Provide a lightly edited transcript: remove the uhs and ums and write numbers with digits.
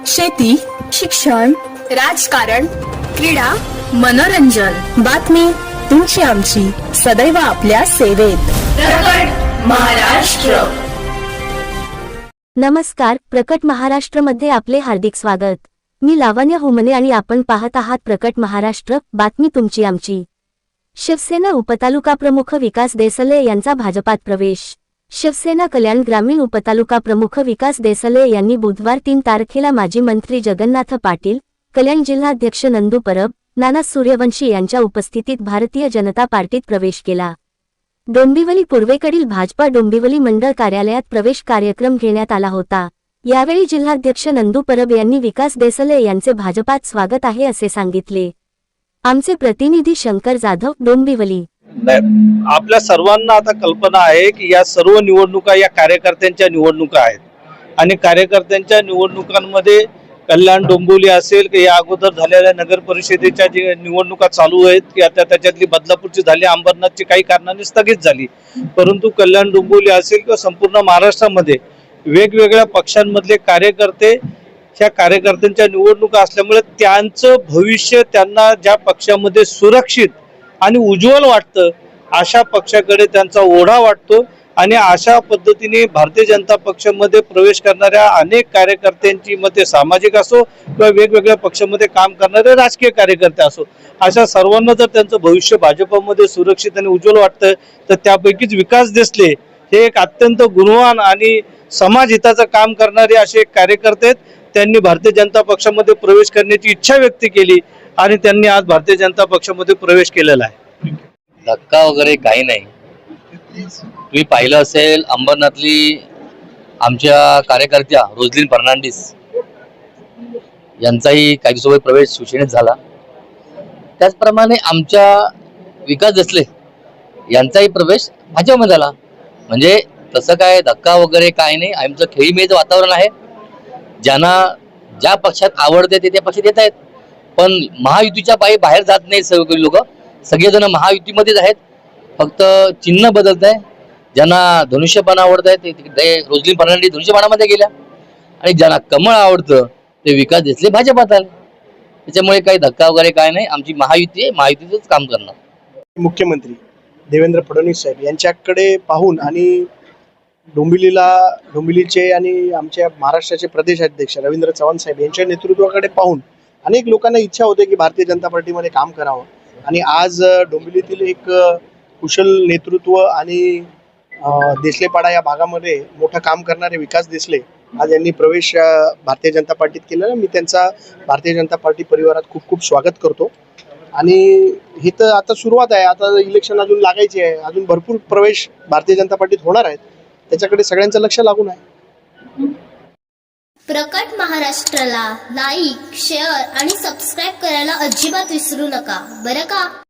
शेती, शिक्षण, राजकारण, क्रीडा, मनोरंजन, बातमी तुमची आमची सदैव आपल्या सेवेत. प्रकट महाराष्ट्र. नमस्कार, प्रकट महाराष्ट्रमध्ये आपले हार्दिक स्वागत. मी लावण्य हुमने आणि आपण पाहत आहात प्रकट महाराष्ट्र, बातमी तुमची आमची. शिवसेना उपतालुका प्रमुख विकास देसले यांचा भाजपात प्रवेश. शिवसेना कल्याण ग्रामीण उपतालुका प्रमुख विकास देसले यांनी बुधवार 3 तारखेला माजी मंत्री जगन्नाथ पाटील, कल्याण जिल्हाध्यक्ष नंदू परब, नाना सूर्यवंशी यांच्या उपस्थितीत भारतीय जनता पार्टीत प्रवेश केला. डोंबिवली पूर्वेकडील भाजपा डोंबिवली मंडळ कार्यालयात प्रवेश कार्यक्रम घेण्यात आला होता. यावेळी जिल्हाध्यक्ष नंदू परब यांनी विकास देसले यांचे भाजपात स्वागत आहे असे सांगितले. आमचे प्रतिनिधी शंकर जाधव, डोंबिवली. आपल्या सर्वांना आता कल्पना आहे की या सर्व निवडणुका या कार्यकर्त्यांच्या निवडणुका आहेत आणि कार्यकर्त्यांच्या निवडणुकांमध्ये कल्याण डोंबिवली असेल की या अगोदर झालेल्या नगर परिषदेच्या जे निवडणुका चालू आहेत की आता त्याच्यातली बदलापूरची झाली, अंबरनाथची काही कारणाने स्थगित झाली, परंतु कल्याण डोंबिवली असेल किंवा संपूर्ण महाराष्ट्रामध्ये वेगवेगळ्या पक्षांमधले कार्यकर्ते ह्या कार्यकर्त्यांच्या निवडणुका असल्यामुळे त्यांचं भविष्य त्यांना ज्या पक्षामध्ये सुरक्षित आणि उज्ज्वल वाटतं अशा पक्षाकडे त्यांचा ओढा वाटतो आणि अशा पद्धतीने भारतीय जनता पक्षामध्ये प्रवेश करणाऱ्या अनेक कार्यकर्त्यांची मते सामाजिक असो किंवा वेगवेगळ्या पक्षामध्ये काम करणारे राजकीय कार्यकर्ते असो, अशा सर्वांना जर त्यांचं भविष्य भाजपमध्ये सुरक्षित आणि उज्ज्वल वाटतं तर त्यापैकीच विकास देसले हे एक अत्यंत गुणवान आणि समाज हिताचं काम करणारे असे एक कार्यकर्ते आहेत. त्यांनी भारतीय जनता पक्षामध्ये प्रवेश करण्याची इच्छा व्यक्त केली आणि त्यांनी आज भारतीय जनता पक्षामध्ये प्रवेश केलेला आहे. धक्का वगैरे काही नाही. तुम्ही पाहिलं असेल अंबरनाथली आमच्या कार्यकर्त्या रोजलिन फर्नांडिस यांचाही काही दिवसापूर्वी प्रवेश शिवसेनेत झाला. त्याचप्रमाणे आमच्या विकास देसले यांचाही प्रवेश भाजपमध्ये झाला. म्हणजे तसं काय धक्का वगैरे काय नाही. आमचं खेळीमेळीचं वातावरण आहे. ज्यांना ज्या पक्षात आवडते ते त्या पक्षात येत आहेत, पण महायुतीच्या पायी बाहेर जात नाही. सगळे लोक सगळेजण महायुतीमध्येच आहेत, फक्त चिन्ह बदलत आहे. ज्यांना धनुष्यबाण आवडत आहे ते तिकडे रोजलिन फर्नांडिस धनुष्यबाणामध्ये गेल्या आणि ज्यांना कमळ आवडतं ते विकास देसले भाजपात आले. त्याच्यामुळे काही धक्का वगैरे काय नाही. आमची महायुती आहे, महायुतीचंच काम करणार. मुख्यमंत्री देवेंद्र फडणवीस साहेब यांच्याकडे पाहून आणि डोंबिवलीचे आणि आमच्या महाराष्ट्राचे प्रदेश अध्यक्ष रवींद्र चव्हाण साहेब यांच्या नेतृत्वाकडे पाहून अनेक लोकांना इच्छा होते की भारतीय जनता पार्टीमध्ये काम करावं. आणि आज डोंबिवलीतील एक कुशल नेतृत्व आणि देसलेपाडा या भागामध्ये मोठं काम करणारे विकास देसले आज यांनी प्रवेश भारतीय जनता पार्टीत केलेला. मी त्यांचा भारतीय जनता पार्टी परिवारात खूप खूप स्वागत करतो. आणि ही तर आता सुरुवात आहे. आता इलेक्शन अजून लागायची आहे. अजून भरपूर प्रवेश भारतीय जनता पार्टीत होणार आहेत. त्याच्याकडे सगळ्यांचं लक्ष लागून आहे. प्रकट महाराष्ट्राला लाईक, शेअर आणि सबस्क्राईब करायला अजिबात विसरू नका बरं का.